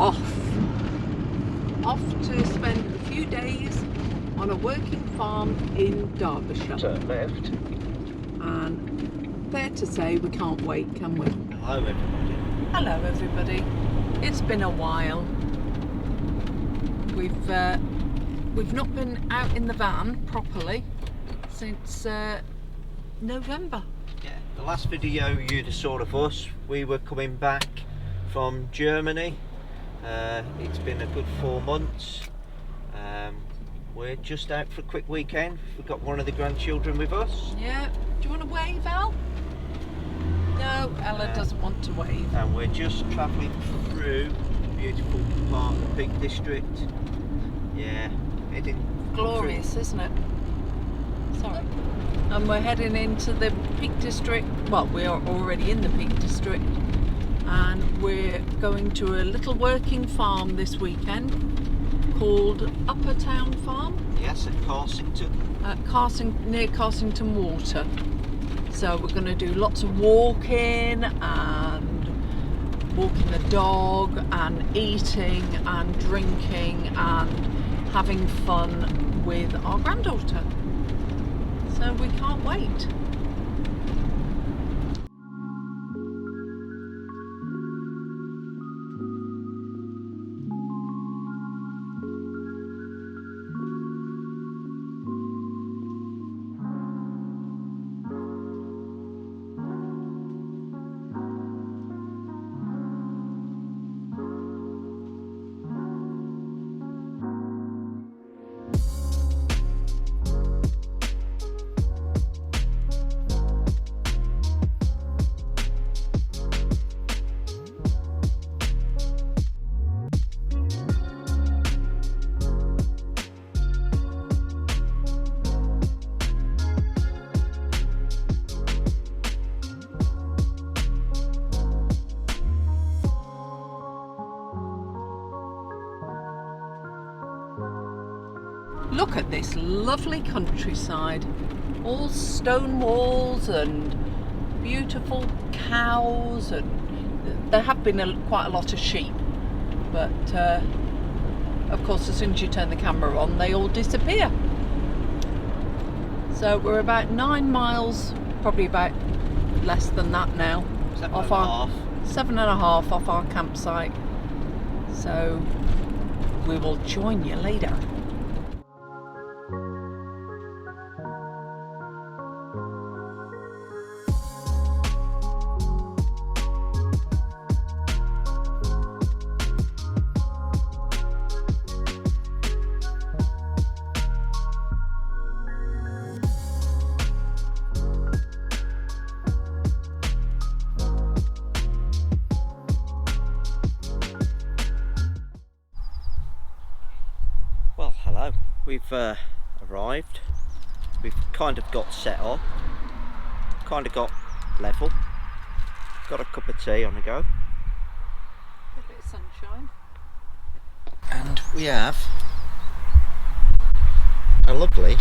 off to spend a few days on a working farm in Derbyshire. Turn left. And fair to say we can't wait, can we? Hello everybody. Hello everybody. It's been a while. We've not been out in the van properly since November. Yeah, the last video you'd have saw of us, we were coming back from Germany. It's been a good 4 months. We're just out for a quick weekend. We've got one of the grandchildren with us. Yeah. Do you want to wave, Al? No, Ella doesn't want to wave. And we're just travelling through the beautiful part of the Peak District. Yeah, heading Glorious, through. isn't it? Sorry. And we're heading into the Peak District. Well, we are already in the Peak District. And we're going to a little working farm this weekend called Uppertown Farm. Yes, at Carsington. Near Carsington Water. So we're going to do lots of walking and walking the dog and eating and drinking and having fun with our granddaughter. So we can't wait. Look at this lovely countryside, all stone walls and beautiful cows, and there have been quite a lot of sheep, but of course as soon as you turn the camera on they all disappear. So we're about 9 miles, probably about less than that now, 7.5 off our campsite, so we will join you later. Well, hello. We've arrived. We've kind of got set up, kind of got level, got a cup of tea on the go. A bit of sunshine. And we have a lovely,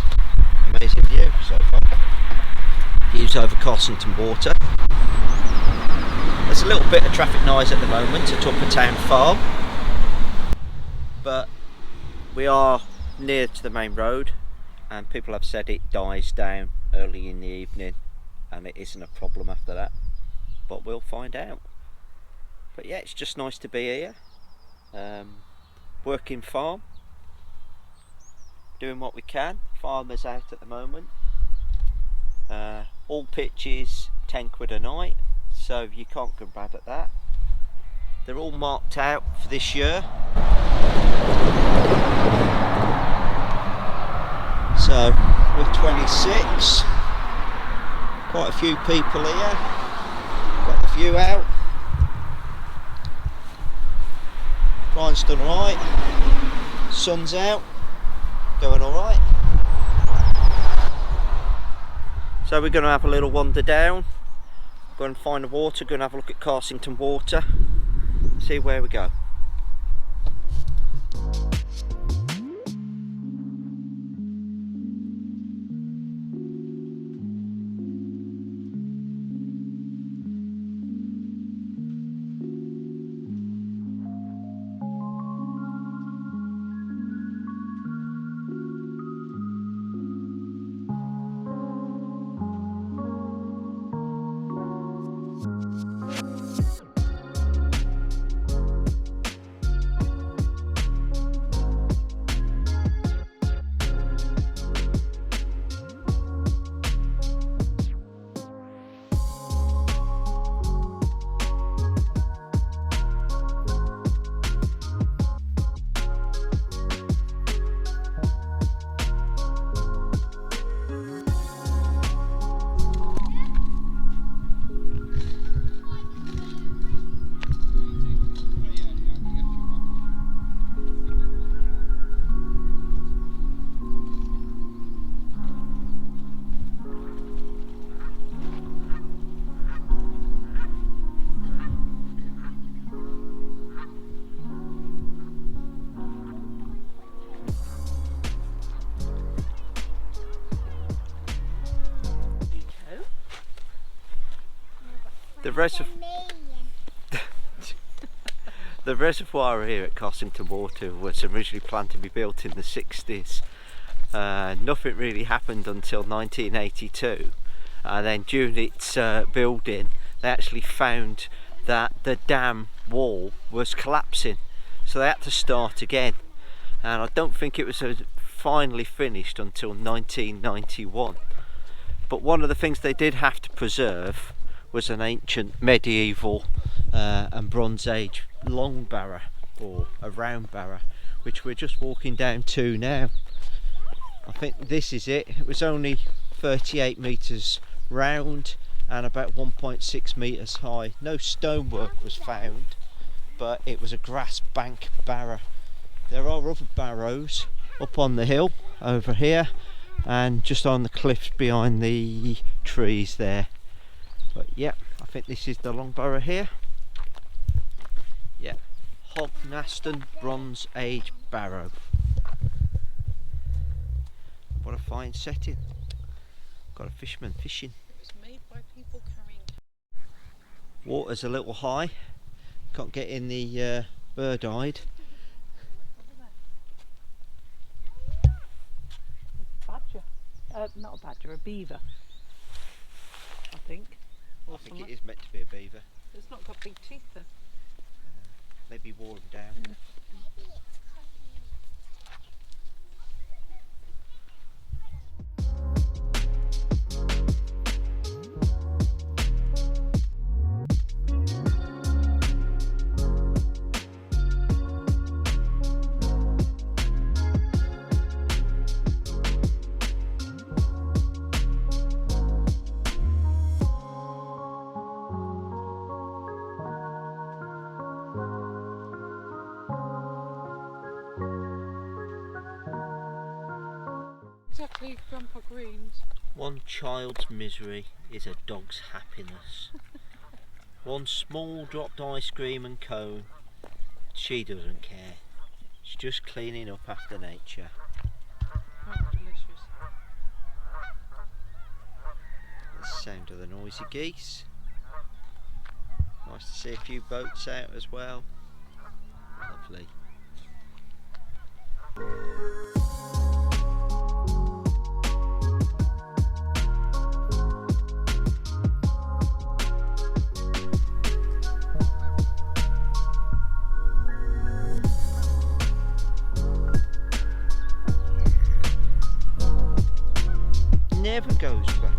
amazing view so far. Views over Carsington Water. There's a little bit of traffic noise at the moment at Uppertown Farm, but we are near to the main road, and people have said it dies down early in the evening and it isn't a problem after that, but we'll find out. But yeah, it's just nice to be here, working farm, doing what we can. Farmers out at the moment. All pitches £10 a night, so you can't go bad at that. They're all marked out for this year. So we're 26, quite a few people here, got the view out, grind's done alright, sun's out, going alright. So we're going to have a little wander down, go and find the water, go and have a look at Carsington Water, see where we go. The reservoir here at Carsington Water was originally planned to be built in the 60s. Nothing really happened until 1982, and then during its building they actually found that the dam wall was collapsing, so they had to start again, and I don't think it was finally finished until 1991. But one of the things they did have to preserve was an ancient medieval and Bronze Age long barrow, or a round barrow, which we're just walking down to now. I think this is it. It was only 38 metres round and about 1.6 metres high. No stonework was found, but it was a grass bank barrow. There are other barrows up on the hill over here and just on the cliffs behind the trees there. But yeah, I think this is the long barrow here. Yeah, Hognaston Bronze Age barrow. What a fine setting. Got a fisherman fishing. It was made by people carrying. Water's a little high. Can't get in the bird-eyed. Badger. Not a badger, a beaver. I think. I think it is meant to be a beaver. It's not got big teeth though. Maybe wore them down. Exactly, Grandpa Green's. One child's misery is a dog's happiness. One small dropped ice cream and cone. She doesn't care. She's just cleaning up after nature. Oh, delicious. The sound of the noisy geese. Nice to see a few boats out as well. Lovely. Never goes back.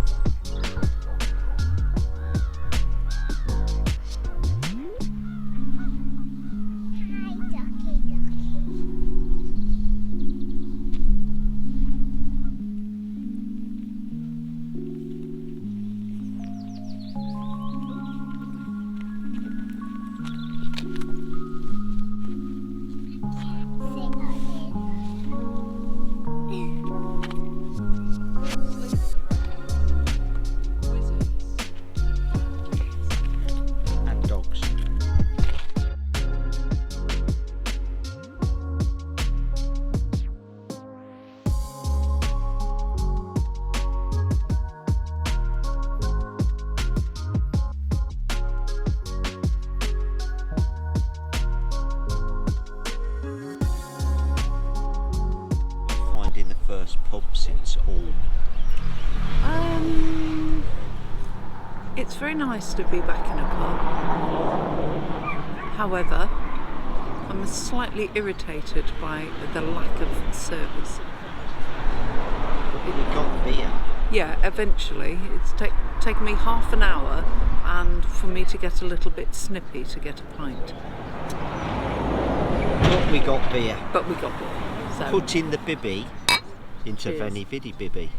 Pub since Ulm? It's very nice to be back in a pub. However, I'm slightly irritated by the lack of service. You got beer? Yeah, eventually. It's taken me half an hour and for me to get a little bit snippy to get a pint. But we got beer. But we got beer. So. Put in the Bibi into Cheers. Veni, Vidi, Bibi.